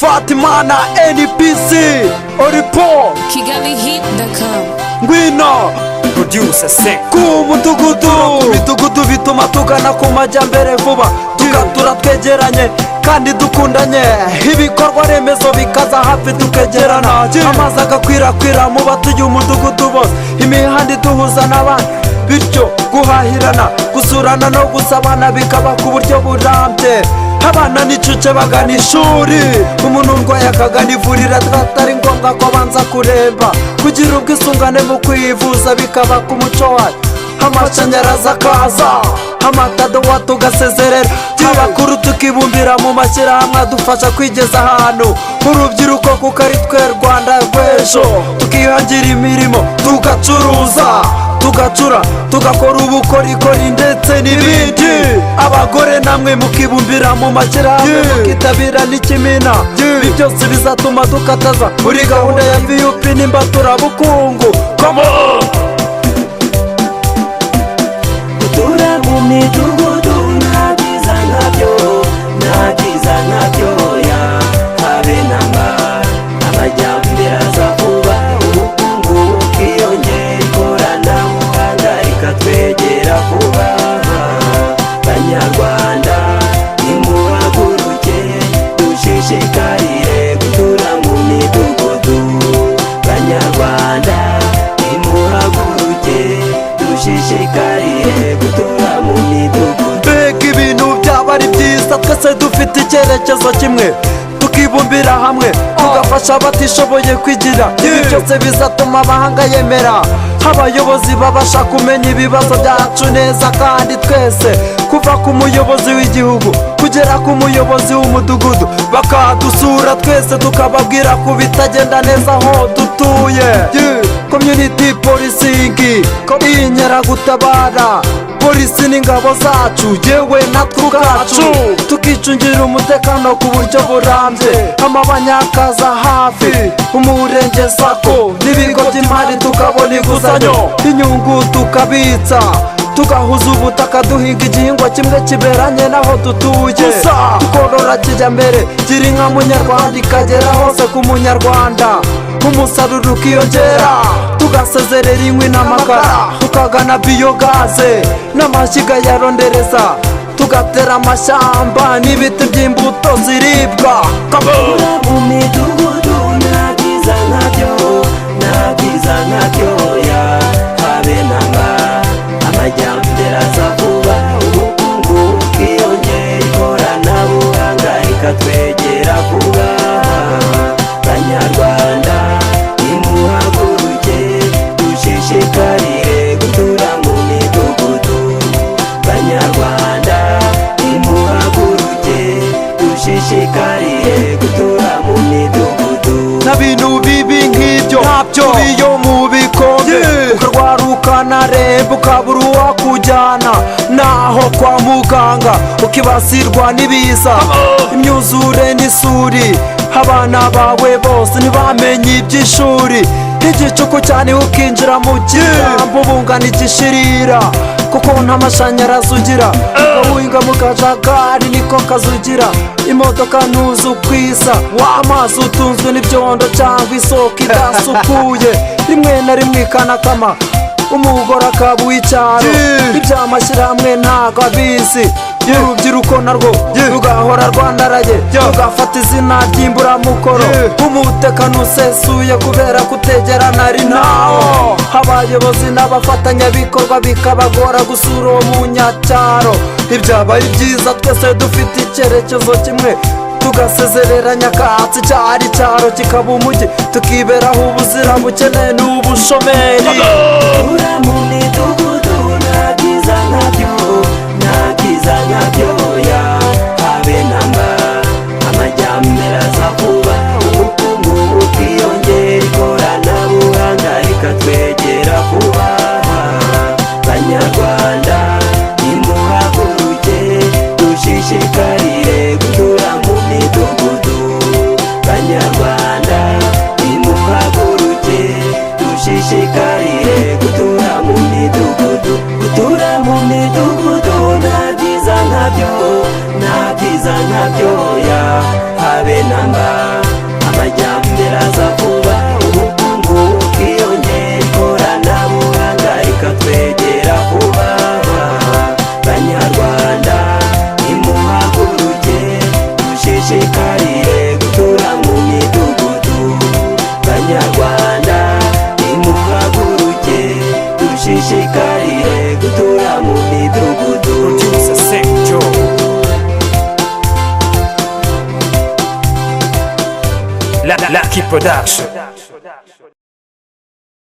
Fatimana NPC Oripo KigaliHit.com Ngwino Producer Sek ku midugudu bituma tugana ku majyambere vuba tugatura twegeranye kandi dukundanye ibikorwa remezo bikaza hafi tukegerana amazi agakwirakwira mu batuye umudugudu bose imihanda iduhuza n'abandi bityo guhahirana gusurana no gusabana bikaba ku buryo burambye abana n'icuce bagana ishuri umuntu urwaye akagana ivuriro atari ngombwa ko abanza kuremba kugira ubwisungane mu kwivuza bikaba ku muco wacu amashanyarazi akaza amatadowa tugasezerera abakuru tukibumbira mu mashyirahamwe adufasha kwigeza ahantu urubyiruko kuko ari twe Rwanda rw'ejo tukihangira imirimo tugacuruza tugacura tugakora ubukorikori ndetse n'ibindi abagore namwe mukibumbira mu mashyirahamwe mukitabira n'ikimina ibi byose bizatuma dukataza muri gahunda ya VUP n'imbaturabukungu. Come on! Gutura mu midugudu nta byiza nkabyo ya habe namba amajyambere aza vuba ubukungu bukiyongera ikoranabuhanga rikatwegera vuba banyarwanda nimuhaguruke dushishikarire gutura mu midugudu banyarwanda nimuhaguruke dushishikarire gutura mu midugudu. Mbega ibintu byaba ari byiza twese dufite icyerekezo kimwe tukibumbira hamwe tugafasha abatishoboye kwigira ibi byose bizatuma amahanga yemera abayobozi babasha kumenya ibibazo byacu neza kandi twese kuva ku muyobozi w'igihugu kugera ku muyobozi w'umudugudu bakadusura twese tukababwira ku bitagenda neza aho dutuye. Community policing inkeragutabara polisi n'ingabo zacu yewe natwe ubwacu tukicungira umutekano ku buryo burambye amabanyakaza hafi umurenge sako n'ibigo by'imari tukabona inguzanyo inyungu tukabitsa tugahuza ubutaka duhinga igihingwa kimwe kiberanye n'aho dutuye tukorora kijyambere gira inka munyarwanda ikagera hose ku munyarwanda umusaruro ukiyongera tugasezerera inkwi n'amakara tukagana biyogaze n'amashyiga ya rondereza tugatera amashyamba n'ibiti by'imbuto ziribwa. Gutura mu midugudu nta byiza nkabyo ya habe namba amajyambere aza vuba ubukungu bukiyongera ikoranabuhanga rikatwegera vuba banyarwanda nimuhaguruke dushishikarire gutura mu midugudu banyarwanda nimuhaguruke dushishikarire gutura mu midugudu. Na bintu bibi nk'ibyo ntabyo iyo mu bikombe ukarwara ukanaremba ukabura uwakujyana naho kwa muganga ukibasirwa n'ibiza imyuzure n'isuri abana bawe bose ntibamenye iby'ishuri igicuku cyane ukinjira mu kirambo bungana igishirira kuko nta mashanyarazi ugira ugahinga mu kajagari niko kazugira imodoka ntuzi ukwisa amazi utunzwe n'ibyondo cyangwa isoko idasukuye rimwe na rimwe ikanakama umugore akaba uw'icyaro iby'amashyirahamwe ntago abizi urubyiruko narwo rugahora rwandaraye rugafata izina ry'imburamukoro umutekano usesuye kubera kutegerana ari ntawo abayobozi n'abafatanyabikorwa bikabagora gusura uwo munyacyaro ibyabaye byiza twese dufite icyerekezo kimwe tugasezerera nyakatsi cyari icyaro kikaba umujyi tukiberaho ubuzira bukene n'ubushomeri. Gutura mu midugudu nta byiza nkabyo ya habe namba amajyambere aza vuba ubukungu bukiyongera ikoranabuhanga rikatwegera vuba banyarwanda nimuhaguruke dushishikarire gutura mu midugudu banyarwanda nimuhaguruke dushishikarire gutura mu midugudu. Gutura mu midugudu nta byiza nkabyo amajyambere aza vuba, ubukungu bwiyongera, ikoranabuhanga rikatwegera vuba. Banyarwanda nimuhaguruke dushishikarire gutura mu midugudu. Banyarwanda nimuhaguruke dushishikarire gutura mu midugudu. Producer Sick Joe. Lucky Production.